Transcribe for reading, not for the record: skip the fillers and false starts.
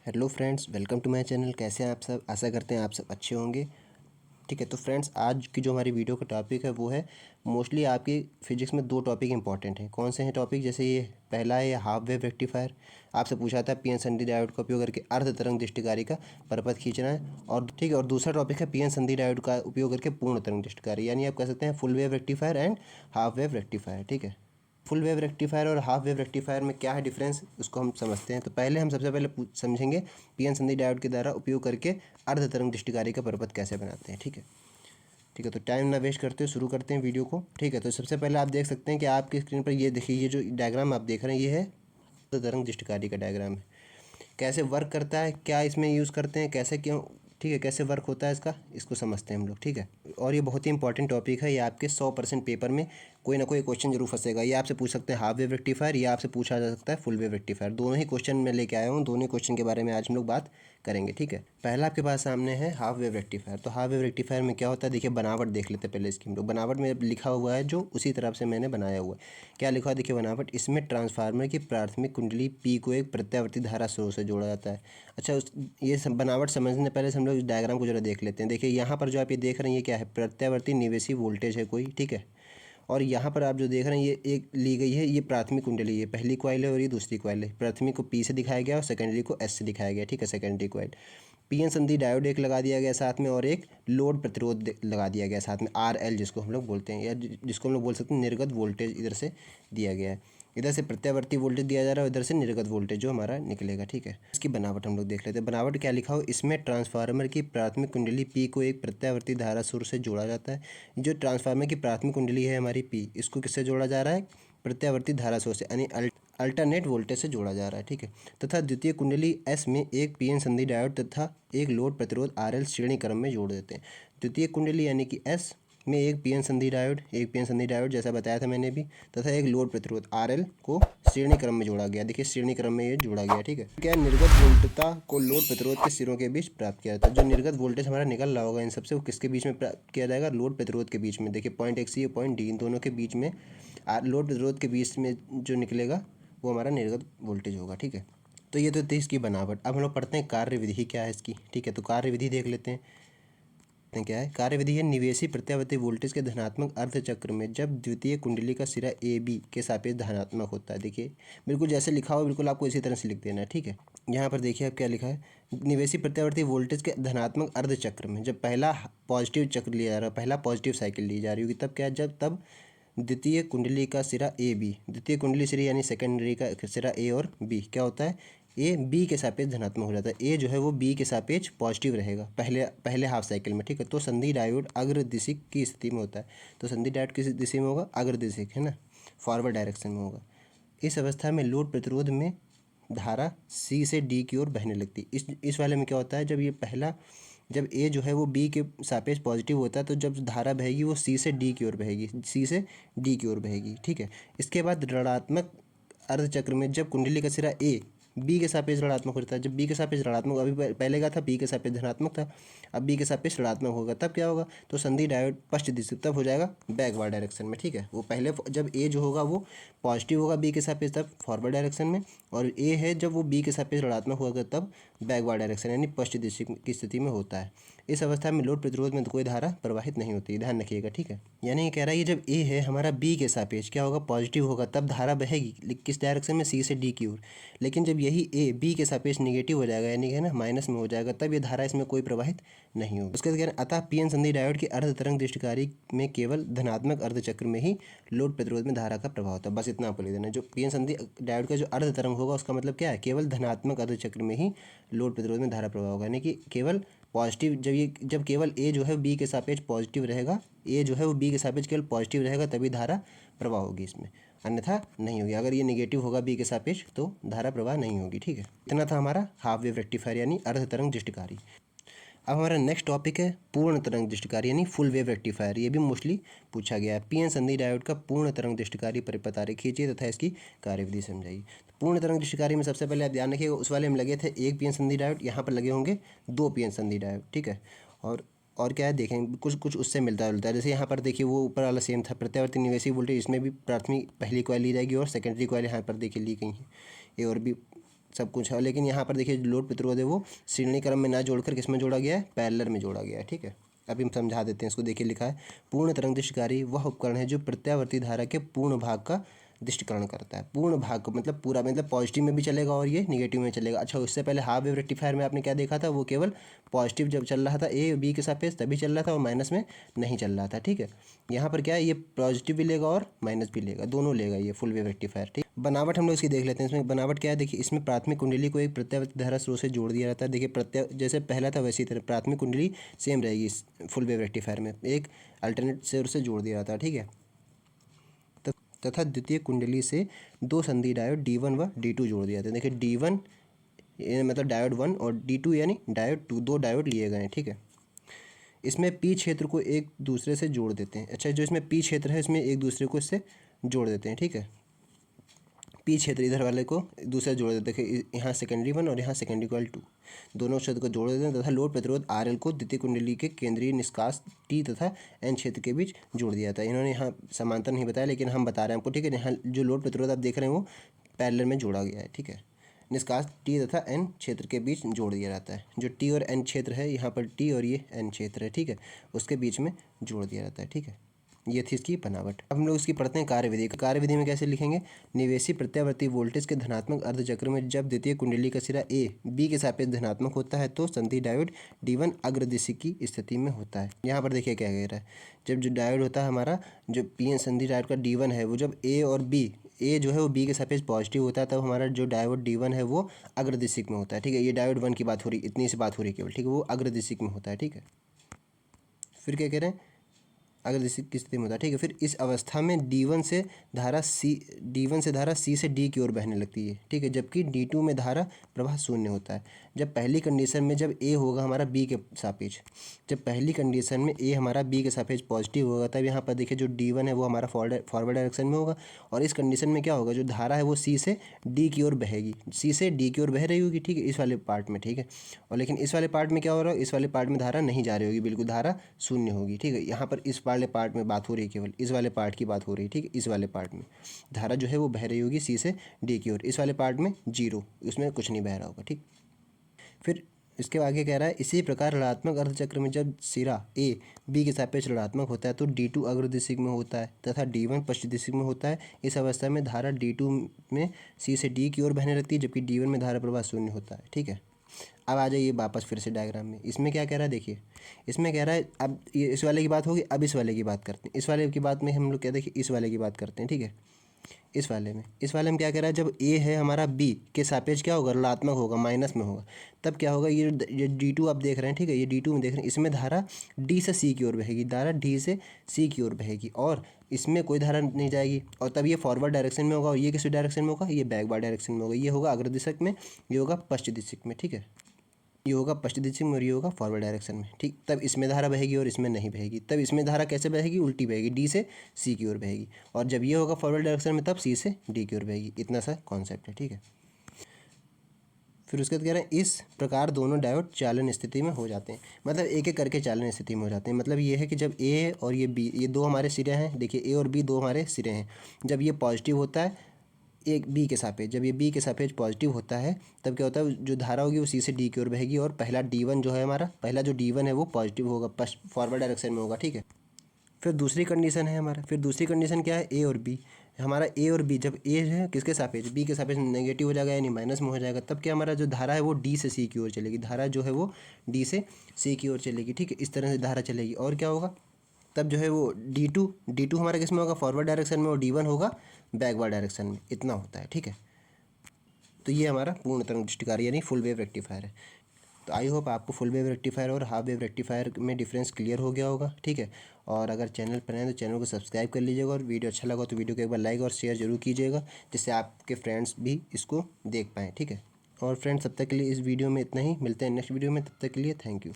Hello friends, welcome to my channel. कैसे हैं आप सब? आशा करते हैं आप सब अच्छे होंगे। ठीक है, तो फ्रेंड्स आज की जो हमारी वीडियो का टॉपिक है वो है मोस्टली आपकी फिजिक्स में दो टॉपिक इंपॉर्टेंट हैं। कौन से हैं टॉपिक? जैसे ये पहला है हाफ वेव रेक्टिफायर। आपसे पूछा था पी एन संधि डायोड का उपयोग करके अर्ध तरंग दृष्टिकारी का परपथ खींचना है। और ठीक है, और दूसरा टॉपिक है पी एन संधि डायोड का उपयोग करके पूर्ण तरंग दृष्टिकारी, यानी आप कह सकते हैं full wave rectifier and half wave rectifier. ठीक है, फुल वेव रेक्टिफायर और हाफ वेव रेक्टिफायर में क्या है डिफरेंस, उसको हम समझते हैं। तो पहले हम सबसे पहले समझेंगे पी एन संधि डायोड के द्वारा उपयोग करके अर्ध तरंग दृष्टिकारी का परपथ कैसे बनाते हैं। ठीक है, तो टाइम ना वेस्ट करते हुए शुरू करते हैं वीडियो को। ठीक है, तो सबसे पहले आप देख सकते हैं कि आपकी स्क्रीन पर ये देखिए, ये जो डायग्राम आप देख रहे हैं ये है अर्ध तरंग दृष्टिकारी का डायग्राम है। कैसे वर्क करता है, क्या इसमें यूज़ करते हैं, कैसे क्यों, ठीक है, कैसे वर्क होता है इसका, इसको समझते हैं हम लोग। ठीक है, और ये बहुत ही इंपॉर्टेंट टॉपिक है। ये आपके 100% पेपर में कोई ना कोई क्वेश्चन जरूर फंसेगा। ये आपसे पूछ सकते हैं हाफ वेव रेक्टिफायर, या आपसे पूछा जा सकता है फुल वेव रेक्टिफायर। दोनों ही क्वेश्चन मैं लेके आया हूँ, दोनों क्वेश्चन के बारे में आज हम लोग बात करेंगे। ठीक है, पहला आपके पास सामने है हाफ वेव रेक्टिफायर। तो हाफ वेव रेक्टिफायर में क्या होता है, देखिए बनावट देख लेते हैं पहले इसकी हम लोग। बनावट में लिखा हुआ है जो उसी तरफ से मैंने बनाया हुआ है। क्या लिखा है देखिए बनावट, इसमें ट्रांसफार्मर की प्राथमिक कुंडली पी को एक प्रत्यावर्ती धारा स्रोत से जोड़ा जाता है। अच्छा, ये बनावट समझने पहले से हम लोग इस डायग्राम को जरा देख लेते हैं। देखिए यहाँ पर जो आप ये देख रहे हैं ये क्या है, प्रत्यावर्ती निवेशी वोल्टेज है कोई। ठीक है, और यहाँ पर आप जो देख रहे हैं ये एक ली गई है, ये प्राथमिक कुंडली है, पहली कॉइल है और ये दूसरी कॉइल है। प्राथमिक को पी से दिखाया गया और सेकेंडरी को एस से दिखाया गया। ठीक है, सेकेंडरी कॉइल। पी एन संधि डायोड एक लगा दिया गया साथ में, और एक लोड प्रतिरोध लगा दिया गया साथ में, आर एल जिसको हम लोग बोलते हैं, या जिसको हम लोग बोल सकते हैं निर्गत वोल्टेज इधर से दिया गया है। इधर से प्रत्यावर्ती वोल्टेज दिया जा रहा है, इधर से निर्गत वोल्टेज जो हमारा निकलेगा। ठीक है, इसकी बनावट हम लोग देख लेते हैं। बनावट क्या लिखा हो, इसमें ट्रांसफार्मर की प्राथमिक कुंडली पी को एक प्रत्यावर्ती धारा स्रोत से जोड़ा जाता है। जो ट्रांसफार्मर की प्राथमिक कुंडली है हमारी पी, इसको किससे जोड़ा जा रहा है, प्रत्यावर्ती धारा स्रोत से, यानी अल्टरनेट वोल्टेज से जोड़ा जा रहा है। ठीक है, तथा द्वितीय कुंडली एस में एक पीएन संधि डायोड तथा एक लोड प्रतिरोध आर एल श्रेणी क्रम में जोड़ देते हैं। द्वितीय कुंडली यानी कि एस में एक पीएन संधि डायोड, जैसा बताया था मैंने भी, तथा एक लोड प्रतिरोध आर एल को श्रेणी क्रम में जोड़ा गया। देखिए श्रेणी क्रम में ये जोड़ा गया। ठीक है, क्या निर्गत वोल्टता को लोड प्रतिरोध के सिरों के बीच प्राप्त किया जाता है। जो निर्गत वोल्टेज हमारा निकल रहा होगा इन सबसे, वो किसके बीच में प्राप्त किया जाएगा, लोड प्रतिरोध के बीच में। देखिए point X C point D, इन दोनों के बीच में लोड प्रतिरोध के बीच में जो निकलेगा वो हमारा निर्गत वोल्टेज होगा। ठीक है, तो ये तो थी इसकी बनावट। अब हम लोग पढ़ते हैं कार्य विधि क्या है इसकी। ठीक है, तो कार्य विधि देख लेते हैं। क्या है कार्य विधि है, निवेशी प्रत्यावर्ती वोल्टेज के धनात्मक अर्ध चक्र में जब द्वितीय कुंडली का सिरा ए बी के सापेक्ष धनात्मक होता है। देखिए बिल्कुल जैसे लिखा हो बिल्कुल आपको इसी तरह से लिख देना है। ठीक है, यहाँ पर देखिए अब क्या लिखा है, निवेशी प्रत्यावर्ती वोल्टेज के धनात्मक अर्ध चक्र में जब पहला पॉजिटिव चक्र लिया जा रहा है, पहला पॉजिटिव साइकिल ली जा रही होगी, तब क्या है, जब तब द्वितीय कुंडली का सिरा ए बी, द्वितीय कुंडली सिरा यानी सेकेंडरी का सिरा ए और बी क्या होता है, ए बी के सापेक्ष धनात्मक हो जाता है। ए जो है वो बी के सापेक्ष पॉजिटिव रहेगा पहले पहले हाफ साइकिल में। ठीक है, तो संधि डायोड अग्रदिशिक की स्थिति में होता है। तो संधि डायोड किस दिशा में होगा, अग्रदिशिक, है ना, फॉरवर्ड डायरेक्शन में होगा। इस अवस्था में लोड प्रतिरोध में धारा सी से डी की ओर बहने लगती। इस वाले में क्या होता है, जब ए जो है वो बी के सापेक्ष पॉजिटिव होता है, तो जब धारा बहेगी वो सी से डी की ओर बहेगी, सी से डी की ओर बहेगी। ठीक है, इसके बाद ऋणात्मक अर्धचक्र में जब कुंडली का सिरा ए बी के सापेक्ष ऋणात्मक होता है, जब बी के सापेक्ष ऋणात्मक, अभी पहले का था बी के सापेक्ष धनात्मक था, अब बी के सापेक्ष ऋणात्मक होगा, तब क्या होगा, तो संधि डायोड पश्च दिशा, तब हो जाएगा बैकवर्ड डायरेक्शन में। ठीक है, वो पहले जब ए जो होगा वो पॉजिटिव होगा बी के सापेक्ष, तब फॉरवर्ड डायरेक्शन में, और ए है जब वो बी के सापेक्ष ऋणात्मक होगा तब बैकवर्ड डायरेक्शन यानी पश्च दिशा की स्थिति में होता है। इस अवस्था में लोड प्रतिरोध में कोई धारा प्रवाहित नहीं होती, ध्यान रखिएगा। ठीक है, यानी ये कह रहा है ये जब ए है हमारा बी के सापेक्ष क्या होगा, पॉजिटिव होगा, तब धारा बहेगी किस डायरेक्शन में, सी से डी की ओर। लेकिन जब यही ए बी के सापेक्ष निगेटिव हो जाएगा, यानी कि है ना माइनस में हो जाएगा, तब ये धारा इसमें कोई प्रवाहित नहीं होगी। उसके बाद अतः पीएन संधि डायोड की अर्ध तरंग दृष्टिकारी में केवल धनात्मक अर्धचक्र में ही लोड प्रतिरोध में धारा का प्रभाव होता है। बस इतना आपको लिख देना। जो पीएन संधि डायोड का जो अर्ध तरंग होगा उसका मतलब क्या है, केवल धनात्मक अर्धचक्र में ही लोड प्रतिरोध में धारा प्रभाव होगा, यानी कि केवल पॉजिटिव, जब केवल ए जो है बी के सापेक्ष पॉजिटिव रहेगा, ए जो है वो बी के सापेक्ष केवल पॉजिटिव रहेगा, तभी धारा प्रवाह होगी इसमें, अन्यथा नहीं होगी। अगर ये नेगेटिव होगा बी के सापेक्ष तो धारा प्रवाह नहीं होगी। ठीक है, इतना था हमारा हाफ वेव रेक्टिफायर यानी अर्ध तरंग दृष्टिकारी। अब हमारा नेक्स्ट टॉपिक है पूर्ण तरंग दृष्टिकारी यानी फुल वेव रेक्टिफायर। ये भी मोस्टली पूछा गया है। पीएन संधि डायोड का पूर्ण तरंग दृष्टिकारी परिपथ आरेख खींचिए तथा इसकी कार्यविधि समझाइए। तो पूर्ण तरंग दृष्टिकारी में सबसे पहले आप ध्यान रखिएगा, उस वाले में लगे थे एक पीएन संधि डायोड, यहाँ पर लगे होंगे दो पीएन संधि डायोड। ठीक है, और क्या है देखेंगे, कुछ कुछ उससे मिलता जुलता है। जैसे यहाँ पर देखिए वो ऊपर वाला सेम था, प्रत्यावर्ती निवेशी वोल्टेज, इसमें भी प्राथमिक पहली कॉइल ली जाएगी और सेकेंडरी कॉइल यहाँ पर देखिए ली गई है, ए और बी सब कुछ है। लेकिन यहाँ पर देखिए लोड प्रतिरोध है वो श्रेणी क्रम में ना जोड़कर किस में जोड़ा गया है, पैरेलल में जोड़ा गया है। ठीक है, अभी हम समझा देते हैं इसको। देखिए लिखा है पूर्ण तरंग दृष्टिकारी वह उपकरण है जो प्रत्यावर्ती धारा के पूर्ण भाग का दृष्टिकरण करता है। पूर्ण भाग को मतलब पूरा, मतलब पॉजिटिव में भी चलेगा और ये निगेटिव में चलेगा। अच्छा, उससे पहले हाफ वेव रेक्टिफायर में आपने क्या देखा था, वो केवल पॉजिटिव जब चल रहा था ए बी के सापेक्ष तभी चल रहा था और माइनस में नहीं चल रहा था। ठीक है, यहाँ पर क्या है, ये पॉजिटिव भी लेगा और माइनस भी लेगा, दोनों लेगा ये फुल वेव रेक्टिफायर। ठीक, बनावट हम लोग इसकी देख लेते हैं। इसमें बनावट क्या है, देखिए इसमें प्राथमिक कुंडली को एक प्रत्यावर्ती धारा स्रोत से जोड़ दिया जाता है। देखिए जैसे पहला था वैसी तरह प्राथमिक कुंडली सेम रहेगी इस फुल वेव रेक्टिफायर में, एक अल्टरनेट सोर्स से जोड़ दिया जाता है। ठीक है, तथा द्वितीय कुंडली से दो संधि डायोड D1 व D2 जोड़ दिया जाता है। देखिए D1 मतलब डायोड 1 और D2 यानी डायोड 2, दो डायोड लिए गए हैं। ठीक है, इसमें पी क्षेत्र को एक दूसरे से जोड़ देते हैं। अच्छा, जो इसमें पी क्षेत्र है इसमें एक दूसरे को इससे जोड़ देते हैं। ठीक है, पी क्षेत्र इधर वाले को दूसरे जोड़ देते हैं। देखिए यहाँ सेकेंडरी 1 और यहाँ सेकेंडरी कॉइल 2, दोनों क्षेत्र को जोड़ देते हैं तथा लोड प्रतिरोध RL को द्वितीय कुंडली के केंद्रीय निष्कास T तथा N क्षेत्र के बीच जोड़ दिया था। इन्होंने यहाँ समांतर नहीं बताया लेकिन हम बता रहे हैं आपको। ठीक है, यहाँ जो लोड प्रतिरोध आप देख रहे हैं वो पैरेलल में जोड़ा गया है। ठीक है, निष्कास T तथा N क्षेत्र के बीच जोड़ दिया जाता है। जो T और N क्षेत्र है, यहाँ पर T और ये N क्षेत्र है। ठीक है, उसके बीच में जोड़ दिया जाता है। ठीक है, ये थी इसकी बनावट। अब हम लोग इसकी पढ़ते हैं कार्यविधि। कार्यविधि में कैसे लिखेंगे, निवेशी प्रत्यावर्ती वोल्टेज के धनात्मक अर्धचक्र में जब द्वितीय कुंडली का सिरा ए बी के सापेक्ष धनात्मक होता है तो संधि डायोड D1 अग्रदिशा की स्थिति में होता है। यहाँ पर देखिए क्या कह रहा है, जब जो डायोड होता है हमारा, जो PN संधि डायोड का D1 है, वो जब ए और बी, ए जो है वो बी के सापेक्ष पॉजिटिव होता है, तब हमारा जो डायोड D1 है वो अग्रदिशिक में होता है। ठीक है, ये डायोड 1 की बात हो रही, इतनी सी बात हो रही है केवल। ठीक है, वो अग्रदिशिक में होता है। ठीक है, फिर क्या कह रहे हैं, अगर इसी की स्थिति में होता है। ठीक है, फिर इस अवस्था में D1 से धारा C से D की ओर बहने लगती है। ठीक है, जबकि D2 में धारा प्रवाह शून्य होता है। जब पहली कंडीशन में जब A होगा हमारा B के सापेक्ष, जब पहली कंडीशन में A हमारा B के सापेक्ष पॉजिटिव होगा, तब यहाँ पर देखिए जो D1 है वो हमारा फॉरवर्ड डायरेक्शन में होगा। और इस कंडीशन में क्या होगा, जो धारा है वो C से D की ओर बहेगी, C से D की ओर बह रही होगी। ठीक है, इस वाले पार्ट में। ठीक है, और लेकिन इस वाले पार्ट में क्या हो रहा है, इस वाले पार्ट में धारा नहीं जा रही होगी, बिल्कुल धारा शून्य होगी। ठीक है, यहाँ पर इस वाले पार्ट में बात हो रही है, केवल इस वाले पार्ट की बात हो रही है। ठीक है, इस वाले पार्ट में धारा जो है वो बह रही होगी C से D की ओर, इस वाले पार्ट में जीरो, उसमें कुछ नहीं बह रहा होगा। ठीक, फिर इसके आगे कह रहा है इसी प्रकार ऋणात्मक अर्धचक्र में जब सिरा ए बी के सापेक्ष ऋणात्मक होता है तो D2 अग्रदिशिक में होता है तथा D1 पश्चिम दिशिक में होता है। इस अवस्था में धारा D2 में C से D की ओर बहने लगती है, जबकि D1 में धारा प्रवाह शून्य होता है। ठीक है, अब आ जाइए वापस फिर से डायग्राम में। इसमें क्या कह रहा है, देखिए इसमें कह रहा है, अब ये इस वाले की बात होगी, अब इस वाले की बात करते हैं। इस वाले की बात में हम लोग क्या, देखिए इस वाले की बात करते हैं। ठीक है, इस वाले में क्या कह रहा है, जब ए है हमारा बी के सापेक्ष क्या होगा, ऋणात्मक होगा, माइनस में होगा, तब क्या होगा, ये D2 आप देख रहे हैं। ठीक है, ये D2 में देख रहे हैं, इसमें धारा D से C की ओर बहेगी, धारा D से C की ओर बहेगी और इसमें कोई धारा नहीं जाएगी। और तब ये फॉरवर्ड डायरेक्शन में होगा और ये किस डायरेक्शन में होगा, ये बैकवर्ड डायरेक्शन में होगा। ये होगा अग्रदिशक में, ये होगा पश्चिम दिशक में। ठीक है, ये होगा पश्चिम दिशा में और ये होगा फॉरवर्ड डायरेक्शन में। ठीक, तब इसमें धारा बहेगी और इसमें नहीं बहेगी। तब इसमें धारा कैसे बहेगी, उल्टी बहेगी, D से C की ओर बहेगी। और जब ये होगा फॉरवर्ड डायरेक्शन में तब C से D की ओर बहेगी। इतना सा कॉन्सेप्ट है। ठीक है, फिर उसके बाद कह रहे हैं इस प्रकार दोनों डायोड चालन स्थिति में हो जाते हैं, मतलब एक एक करके चालन स्थिति में हो जाते हैं। मतलब ये है कि जब A और ये B, ये दो हमारे सिरे हैं, देखिए A और B दो हमारे सिरे हैं। जब ये पॉजिटिव होता है एक बी के सापेक्ष, जब ये बी के सापेक्ष पॉजिटिव होता है तब क्या होता है, जो धारा होगी वो C से D की ओर बहेगी और पहला D1 जो है हमारा, पहला जो D1 है वो पॉजिटिव होगा, फॉरवर्ड डायरेक्शन में होगा। ठीक है, फिर दूसरी कंडीशन है हमारा, फिर दूसरी कंडीशन क्या है, ए और बी। हमारा ए और बी, जब ए है किसके सापेक्ष, बी के सापेक्ष नेगेटिव हो जाएगा यानी माइनस में हो जाएगा, तब क्या हमारा जो धारा है वो D से C की ओर चलेगी, धारा जो है वो D से C की ओर चलेगी। ठीक है, इस तरह से धारा चलेगी और क्या होगा, तब जो है वो D2 हमारा किस में होगा, फॉरवर्ड डायरेक्शन में, और D1 होगा बैकवर्ड डायरेक्शन में। इतना होता है। ठीक है, तो ये हमारा पूर्ण तरंग दृष्टिकारी यानी फुल वेव रेक्टिफायर है। तो आई होप आपको फुल वेव रेक्टिफायर और हाफ वेव रेक्टिफायर में डिफरेंस क्लियर हो गया होगा। ठीक है, और अगर चैनल पर हैं तो चैनल को सब्सक्राइब कर लीजिएगा और वीडियो अच्छा लगा तो वीडियो को एक बार लाइक और शेयर जरूर कीजिएगा, जिससे आपके फ्रेंड्स भी इसको देख पाएँ। ठीक है, और फ्रेंड्स तब तक के लिए इस वीडियो में इतना ही, मिलते हैं नेक्स्ट वीडियो में, तब तक के लिए थैंक यू।